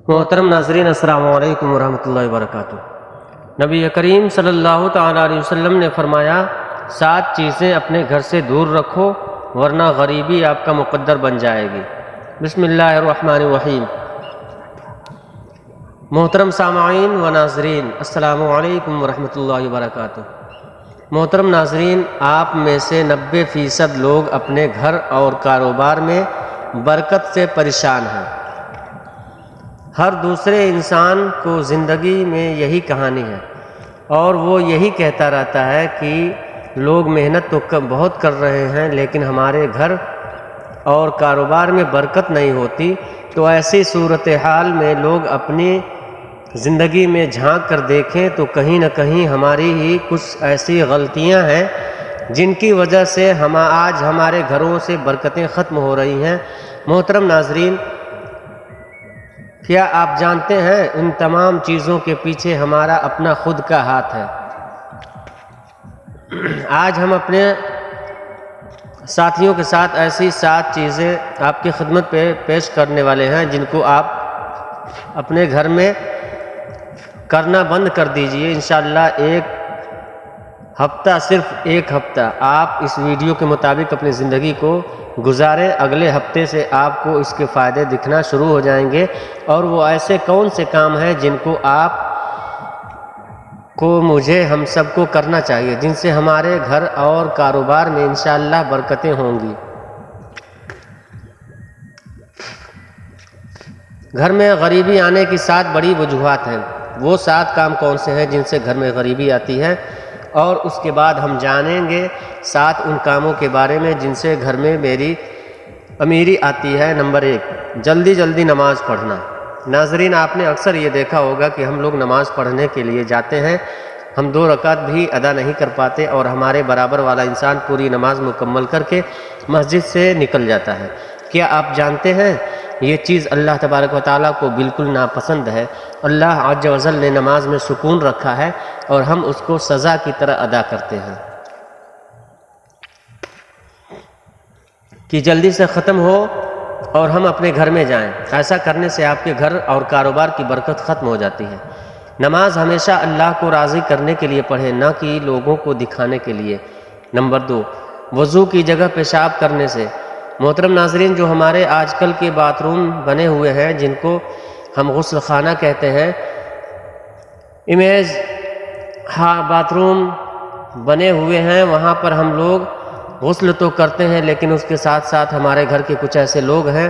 محترم ناظرین، السلام علیکم ورحمۃ اللہ وبرکاتہ۔ نبی کریم صلی اللہ تعالیٰ علیہ وسلم نے فرمایا 7 چیزیں اپنے گھر سے دور رکھو ورنہ غریبی آپ کا مقدر بن جائے گی۔ بسم اللہ الرحمن الرحیم۔ محترم سامعین و ناظرین، السلام علیکم ورحمۃ اللہ وبرکاتہ۔ محترم ناظرین، آپ میں سے 90% لوگ اپنے گھر اور کاروبار میں برکت سے پریشان ہیں۔ ہر دوسرے انسان کو زندگی میں یہی کہانی ہے اور وہ یہی کہتا رہتا ہے کہ لوگ محنت تو بہت کر رہے ہیں لیکن ہمارے گھر اور کاروبار میں برکت نہیں ہوتی۔ تو ایسی صورتحال میں لوگ اپنی زندگی میں جھانک کر دیکھیں تو کہیں نہ کہیں ہماری ہی کچھ ایسی غلطیاں ہیں جن کی وجہ سے آج ہمارے گھروں سے برکتیں ختم ہو رہی ہیں۔ محترم ناظرین، کیا آپ جانتے ہیں ان تمام چیزوں کے پیچھے ہمارا اپنا خود کا ہاتھ ہے؟ آج ہم اپنے ساتھیوں کے ساتھ ایسی 7 چیزیں آپ کی خدمت پہ پیش کرنے والے ہیں جن کو آپ اپنے گھر میں کرنا بند کر دیجئے۔ انشاءاللہ صرف ایک ہفتہ آپ اس ویڈیو کے مطابق اپنی زندگی کو گزاریں، اگلے ہفتے سے آپ کو اس کے فائدے دکھنا شروع ہو جائیں گے۔ اور وہ ایسے کون سے کام ہیں جن کو آپ کو ہم سب کو کرنا چاہیے، جن سے ہمارے گھر اور کاروبار میں انشاءاللہ برکتیں ہوں گی۔ گھر میں غریبی آنے کی 7 بڑی وجوہات ہیں۔ وہ 7 کام کون سے ہیں جن سے گھر میں غریبی آتی ہے، اور اس کے بعد ہم جانیں گے 7 ان کاموں کے بارے میں جن سے گھر میں میری امیری آتی ہے۔ نمبر 1، جلدی نماز پڑھنا۔ ناظرین، آپ نے اکثر یہ دیکھا ہوگا کہ ہم لوگ نماز پڑھنے کے لیے جاتے ہیں، ہم 2 رکعت بھی ادا نہیں کر پاتے اور ہمارے برابر والا انسان پوری نماز مکمل کر کے مسجد سے نکل جاتا ہے۔ کیا آپ جانتے ہیں یہ چیز اللہ تبارک و تعالیٰ کو بالکل ناپسند ہے؟ اللہ عز و جل نے نماز میں سکون رکھا ہے اور ہم اس کو سزا کی طرح ادا کرتے ہیں کہ جلدی سے ختم ہو اور ہم اپنے گھر میں جائیں۔ ایسا کرنے سے آپ کے گھر اور کاروبار کی برکت ختم ہو جاتی ہے۔ نماز ہمیشہ اللہ کو راضی کرنے کے لیے پڑھیں، نہ کہ لوگوں کو دکھانے کے لیے۔ نمبر 2، وضو کی جگہ پیشاب کرنے سے۔ محترم ناظرین، جو ہمارے آج کل کے باتھ روم بنے ہوئے ہیں جن کو ہم غسل خانہ کہتے ہیں، باتھ روم بنے ہوئے ہیں، وہاں پر ہم لوگ غسل تو کرتے ہیں لیکن اس کے ساتھ ساتھ ہمارے گھر کے کچھ ایسے لوگ ہیں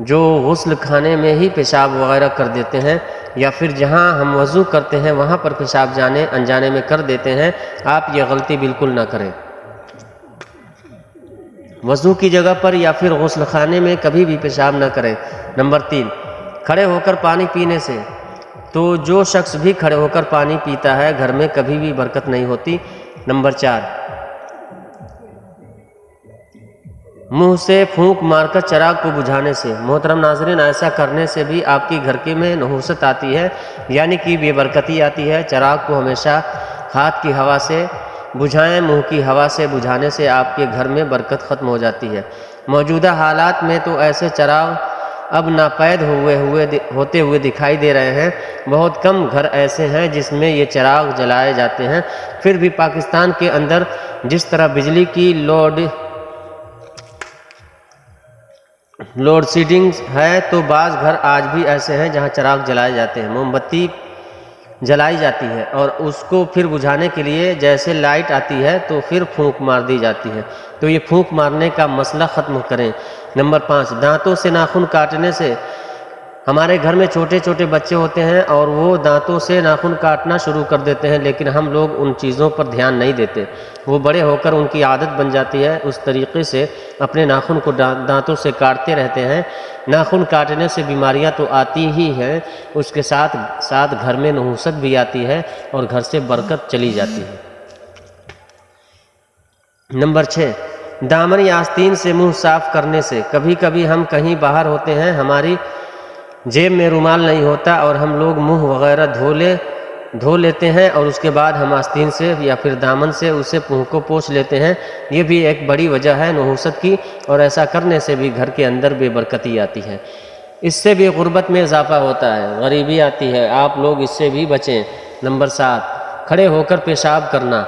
جو غسل خانے میں ہی پیشاب وغیرہ کر دیتے ہیں، یا پھر جہاں ہم وضو کرتے ہیں وہاں پر پیشاب انجانے میں کر دیتے ہیں۔ آپ یہ غلطی بالکل نہ کریں۔ وضو کی جگہ پر یا پھر غسل خانے میں کبھی بھی پیشاب نہ کریں۔ نمبر 3، کھڑے ہو کر پانی پینے سے۔ تو جو شخص بھی کھڑے ہو کر پانی پیتا ہے گھر میں کبھی بھی برکت نہیں ہوتی۔ نمبر 4، منہ سے پھونک مار کر چراغ کو بجھانے سے۔ محترم ناظرین، ایسا کرنے سے بھی آپ کی گھر کے میں نحوست آتی ہے، یعنی کہ بے برکتی آتی ہے۔ چراغ کو ہمیشہ ہاتھ کی ہوا سے بجھائیں، منہ کی ہوا سے بجھانے سے آپ کے گھر میں برکت ختم ہو جاتی ہے۔ موجودہ حالات میں تو ایسے چراغ اب ناپید ہوتے ہوئے دکھائی دے رہے ہیں۔ بہت کم گھر ایسے ہیں جس میں یہ چراغ جلائے جاتے ہیں۔ پھر بھی پاکستان کے اندر جس طرح بجلی کی لوڈ شیڈنگ ہے، تو بعض گھر آج بھی ایسے ہیں جہاں چراغ جلائے جاتے ہیں، موم بتی جلائی جاتی ہے اور اس کو پھر بجھانے کے لیے جیسے لائٹ آتی ہے تو پھر پھونک مار دی جاتی ہے۔ تو یہ پھونک مارنے کا مسئلہ ختم کریں۔ نمبر 5، دانتوں سے ناخن کاٹنے سے۔ ہمارے گھر میں چھوٹے چھوٹے بچے ہوتے ہیں اور وہ دانتوں سے ناخن کاٹنا شروع کر دیتے ہیں، لیکن ہم لوگ ان چیزوں پر دھیان نہیں دیتے۔ وہ بڑے ہو کر ان کی عادت بن جاتی ہے، اس طریقے سے اپنے ناخن کو دانتوں سے کاٹتے رہتے ہیں۔ ناخن کاٹنے سے بیماریاں تو آتی ہی ہیں، اس کے ساتھ ساتھ گھر میں نحوست بھی آتی ہے اور گھر سے برکت چلی جاتی ہے۔ نمبر 6، دامن یا آستین سے منہ صاف کرنے سے۔ کبھی کبھی ہم کہیں باہر ہوتے ہیں، ہماری جیب میں رومال نہیں ہوتا اور ہم لوگ منہ وغیرہ دھو لیتے ہیں اور اس کے بعد ہم آستین سے یا پھر دامن سے اسے منہ کو پوچھ لیتے ہیں۔ یہ بھی ایک بڑی وجہ ہے نحوست کی، اور ایسا کرنے سے بھی گھر کے اندر بے برکتی آتی ہے۔ اس سے بھی غربت میں اضافہ ہوتا ہے، غریبی آتی ہے، آپ لوگ اس سے بھی بچیں۔ نمبر 7، کھڑے ہو کر پیشاب کرنا۔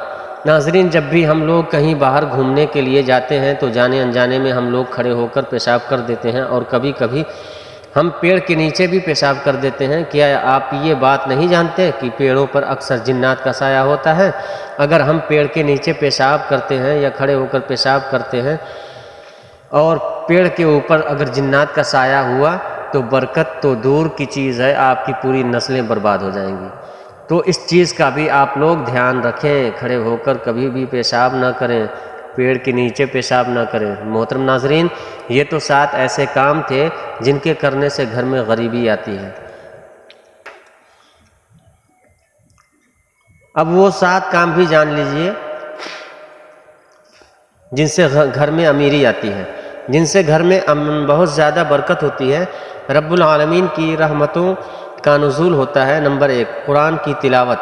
ناظرین، جب بھی ہم لوگ کہیں باہر گھومنے کے لیے جاتے ہیں تو جانے انجانے میں ہم لوگ کھڑے ہو کر پیشاب کر دیتے ہیں، اور کبھی کبھی ہم پیڑ کے نیچے بھی پیشاب کر دیتے ہیں۔ کیا آپ یہ بات نہیں جانتے کہ پیڑوں پر اکثر جنات کا سایہ ہوتا ہے؟ اگر ہم پیڑ کے نیچے پیشاب کرتے ہیں یا کھڑے ہو کر پیشاب کرتے ہیں اور پیڑ کے اوپر اگر جنات کا سایہ ہوا تو برکت تو دور کی چیز ہے، آپ کی پوری نسلیں برباد ہو جائیں گی۔ تو اس چیز کا بھی آپ لوگ دھیان رکھیں، کھڑے ہو کر کبھی بھی پیشاب نہ کریں، پیڑ کے نیچے پیشاب نہ کریں۔ محترم ناظرین، یہ تو 7 ایسے کام تھے جن کے کرنے سے گھر میں غریبی آتی ہے۔ اب وہ 7 کام بھی جان لیجئے جن سے گھر میں امیری آتی ہے، جن سے گھر میں بہت زیادہ برکت ہوتی ہے، رب العالمین کی رحمتوں کا نزول ہوتا ہے۔ نمبر 1، قرآن کی تلاوت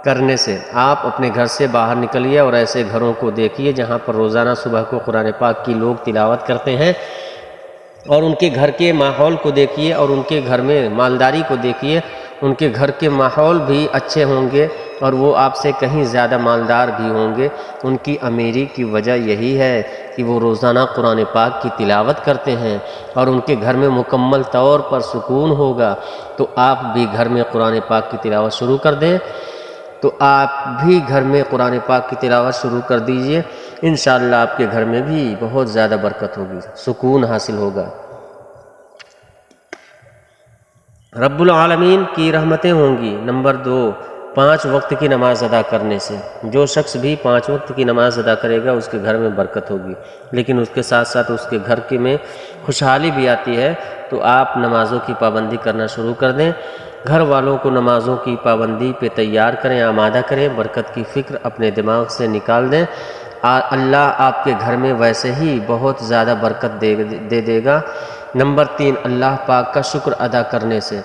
کرنے سے۔ آپ اپنے گھر سے باہر نکلیے اور ایسے گھروں کو دیکھیے جہاں پر روزانہ صبح کو قرآن پاک کی لوگ تلاوت کرتے ہیں، اور ان کے گھر کے ماحول کو دیکھیے اور ان کے گھر میں مالداری کو دیکھیے۔ ان کے گھر کے ماحول بھی اچھے ہوں گے اور وہ آپ سے کہیں زیادہ مالدار بھی ہوں گے۔ ان کی امیری کی وجہ یہی ہے کہ وہ روزانہ قرآن پاک کی تلاوت کرتے ہیں اور ان کے گھر میں مکمل طور پر سکون ہوگا۔ تو آپ بھی گھر میں قرآن پاک کی تلاوت شروع کر دیں، تو آپ بھی گھر میں قرآن پاک کی تلاوت شروع کر دیجئے، انشاءاللہ آپ کے گھر میں بھی بہت زیادہ برکت ہوگی، سکون حاصل ہوگا۔ رب العالمین کی رحمتیں ہوں گی۔ نمبر 2، 5 وقت کی نماز ادا کرنے سے۔ جو شخص بھی 5 وقت کی نماز ادا کرے گا اس کے گھر میں برکت ہوگی، لیکن اس کے ساتھ ساتھ اس کے گھر میں خوشحالی بھی آتی ہے۔ تو آپ نمازوں کی پابندی کرنا شروع کر دیں، گھر والوں کو نمازوں کی پابندی پہ تیار کریں، آمادہ کریں، برکت کی فکر اپنے دماغ سے نکال دیں۔ اللہ آپ کے گھر میں ویسے ہی بہت زیادہ برکت دے گا۔ نمبر 3، اللہ پاک کا شکر ادا کرنے سے۔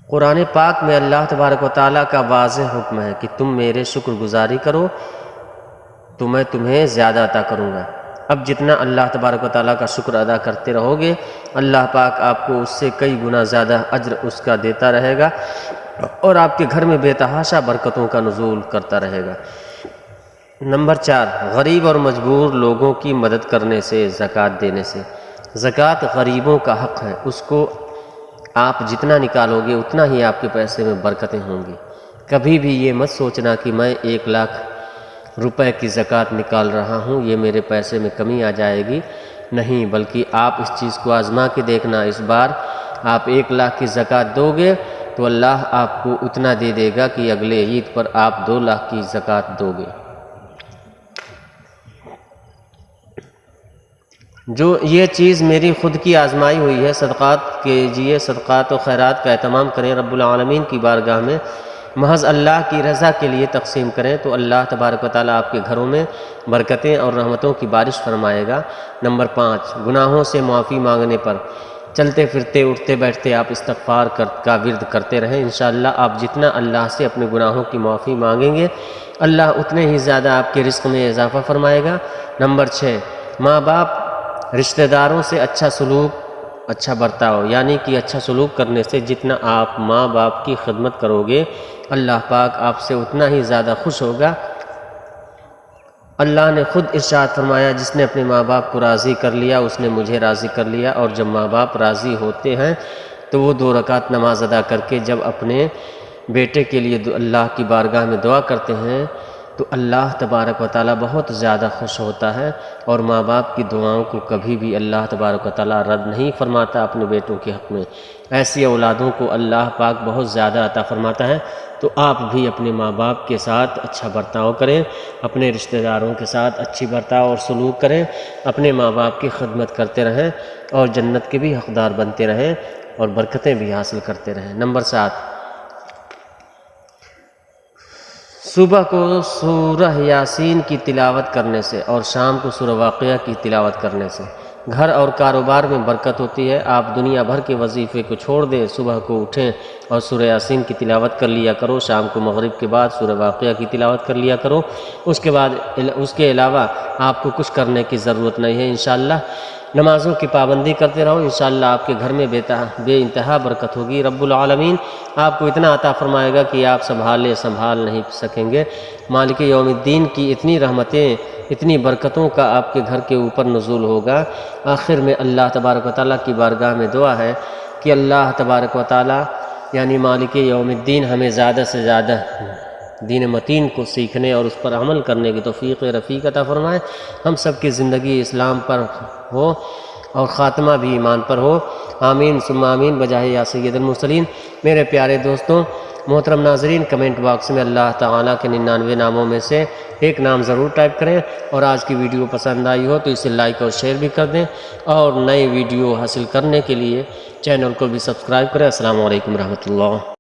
قرآن پاک میں اللہ تبارک و تعالیٰ کا واضح حکم ہے کہ تم میرے شکر گزاری کرو تو میں تمہیں زیادہ عطا کروں گا۔ اب جتنا اللہ تبارک و تعالیٰ کا شکر ادا کرتے رہو گے، اللہ پاک آپ کو اس سے کئی گنا زیادہ اجر اس کا دیتا رہے گا، اور آپ کے گھر میں بے تحاشا برکتوں کا نزول کرتا رہے گا۔ نمبر 4، غریب اور مجبور لوگوں کی مدد کرنے سے، زکوٰۃ دینے سے۔ زکوٰۃ غریبوں کا حق ہے، اس کو آپ جتنا نکالو گے اتنا ہی آپ کے پیسے میں برکتیں ہوں گی۔ کبھی بھی یہ مت سوچنا کہ میں 1 لاکھ روپے کی زکوٰۃ نکال رہا ہوں، یہ میرے پیسے میں کمی آ جائے گی، نہیں، بلکہ آپ اس چیز کو آزما کے دیکھنا۔ اس بار آپ 1 لاکھ کی زکوٰۃ دو گے تو اللہ آپ کو اتنا دے دے گا کہ اگلے عید پر آپ 2 لاکھ کی زکوٰۃ دو گے۔ جو یہ چیز میری خود کی آزمائی ہوئی ہے، صدقات کیجئے، صدقات و خیرات کا اہتمام کریں، رب العالمین کی بارگاہ میں محض اللہ کی رضا کے لیے تقسیم کریں تو اللہ تبارک و تعالیٰ آپ کے گھروں میں برکتیں اور رحمتوں کی بارش فرمائے گا۔ نمبر 5، گناہوں سے معافی مانگنے پر۔ چلتے پھرتے اٹھتے بیٹھتے آپ استغفار کا ورد کرتے رہیں، انشاءاللہ آپ جتنا اللہ سے اپنے گناہوں کی معافی مانگیں گے، اللہ اتنے ہی زیادہ آپ کے رزق میں اضافہ فرمائے گا۔ نمبر 6، ماں باپ رشتہ داروں سے اچھا سلوک، اچھا برتاؤ، یعنی کہ اچھا سلوک کرنے سے جتنا آپ ماں باپ کی خدمت کرو گے، اللہ پاک آپ سے اتنا ہی زیادہ خوش ہوگا۔ اللہ نے خود ارشاد فرمایا، جس نے اپنے ماں باپ کو راضی کر لیا اس نے مجھے راضی کر لیا، اور جب ماں باپ راضی ہوتے ہیں تو وہ 2 رکعت نماز ادا کر کے جب اپنے بیٹے کے لیے اللہ کی بارگاہ میں دعا کرتے ہیں تو اللہ تبارک و تعالیٰ بہت زیادہ خوش ہوتا ہے، اور ماں باپ کی دعاؤں کو کبھی بھی اللہ تبارک و تعالیٰ رد نہیں فرماتا اپنے بیٹوں کے حق میں۔ ایسی اولادوں کو اللہ پاک بہت زیادہ عطا فرماتا ہے۔ تو آپ بھی اپنے ماں باپ کے ساتھ اچھا برتاؤ کریں، اپنے رشتہ داروں کے ساتھ اچھی برتاؤ اور سلوک کریں، اپنے ماں باپ کی خدمت کرتے رہیں اور جنت کے بھی حقدار بنتے رہیں اور برکتیں بھی حاصل کرتے رہیں۔ نمبر 7، صبح کو سورہ یاسین کی تلاوت کرنے سے اور شام کو سورہ واقعہ کی تلاوت کرنے سے گھر اور کاروبار میں برکت ہوتی ہے۔ آپ دنیا بھر کے وظیفے کو چھوڑ دیں، صبح کو اٹھیں اور سورہ یاسین کی تلاوت کر لیا کرو، شام کو مغرب کے بعد سورہ واقعہ کی تلاوت کر لیا کرو، اس کے بعد اس کے علاوہ آپ کو کچھ کرنے کی ضرورت نہیں ہے انشاءاللہ۔ نمازوں کی پابندی کرتے رہو، انشاءاللہ آپ کے گھر میں بے انتہا برکت ہوگی، رب العالمین آپ کو اتنا عطا فرمائے گا کہ آپ سنبھال نہیں سکیں گے۔ مالک یوم الدین کی اتنی رحمتیں، اتنی برکتوں کا آپ کے گھر کے اوپر نزول ہوگا۔ آخر میں اللہ تبارک و تعالیٰ کی بارگاہ میں دعا ہے کہ اللہ تبارک و تعالیٰ یعنی مالک یوم الدین ہمیں زیادہ سے زیادہ دین متین کو سیکھنے اور اس پر عمل کرنے کی توفیق رفیق عطا فرمائے، ہم سب کی زندگی اسلام پر ہو اور خاتمہ بھی ایمان پر ہو، آمین ثم آمین بجاہ یا سید المرسلین۔ میرے پیارے دوستوں، محترم ناظرین، کمنٹ باکس میں اللہ تعالیٰ کے 99 ناموں میں سے ایک نام ضرور ٹائپ کریں، اور آج کی ویڈیو پسند آئی ہو تو اسے لائک اور شیئر بھی کر دیں، اور نئی ویڈیو حاصل کرنے کے لیے چینل کو بھی سبسکرائب کریں۔ السلام علیکم ورحمۃ اللہ۔